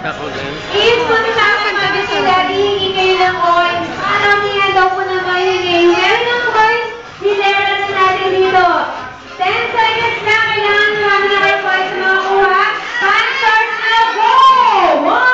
Kids, punta sa akin, sabi si Daddy, hingi kayo ng coins. Parang niya daw po na mahingi. Meron ng coins, hilera na natin dito. 10 seconds na, kailangan marami na kayo coins na makakuha. 5 starts na, go! 1,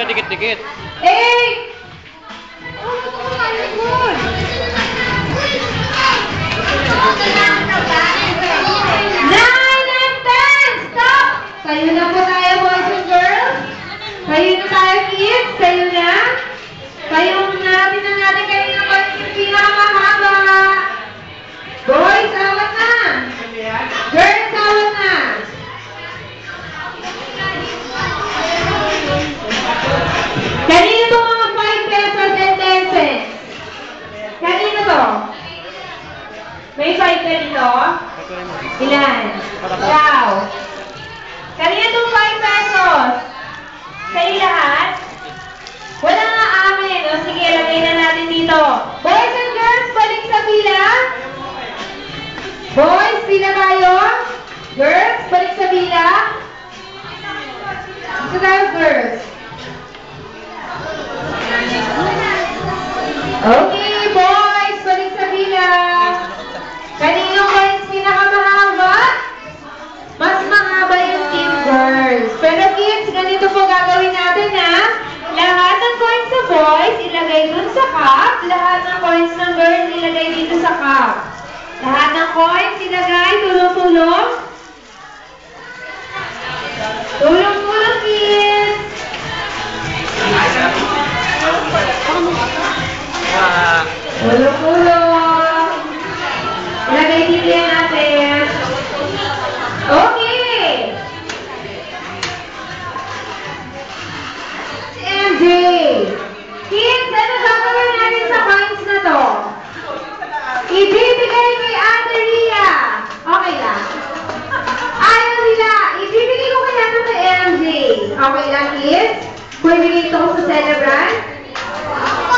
Dikit-dikit. 8 9 and 10. Stop! Kayo na po tayo, boys and girls. Kayo na tayo, kids. Kayo na. Kayo na. Tinan natin kayo na boys yung pinakamahaba. Boys, awat na. Girls, awat na. Kanino to mga 5 pesos and 10 cents? Kanino to? May 5 ka dito? Ilan? Ikaw. Kanino to 5 pesos? Kayo lahat? Wala nga amin. O sige, lagay na natin dito. Boys and girls, balik sa pila. Boys, pila tayo. Girls, balik sa pila. Dito tayo, girls. Okay, boys, balik sa pila. Kanino coins pinakamahaba? Mas mahaba yung team girls. Pero kids, ganito po gagawin natin ha. Lahat ng coins sa boys, ilagay dun sa cup. Lahat ng coins ng girls, ilagay dito sa cup. Lahat ng coins, ilagay, tulong-tulong. Tulong-tulong, kids. Tulong-tulong. Ilagay dito yan natin. Okay. Si MJ. Kids, ano gagawin natin sa coins na to? Ibibigay kay Ate Ria. Okay lang. Ayaw nila. Ibibigay ko kaya ito kay MJ. Okay lang, kids? Kung ibigay ito ko sa celebrant?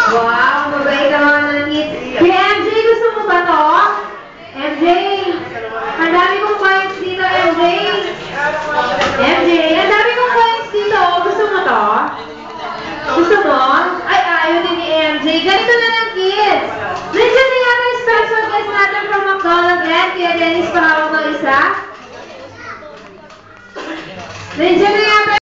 Wow, mabait naman ng kids. Si MJ, gusto mo ba to? MJ, ang dami kong coins dito, MJ. MJ, ang dami kong coins dito. Gusto mo to? Gusto mo? Ay, ayaw din ni MJ. Ganito na lang, kids. Nandiyan na yata yung special guest natin from McDonald's yan. Kaya Dennis, pahawak ng isa. Nandiyan na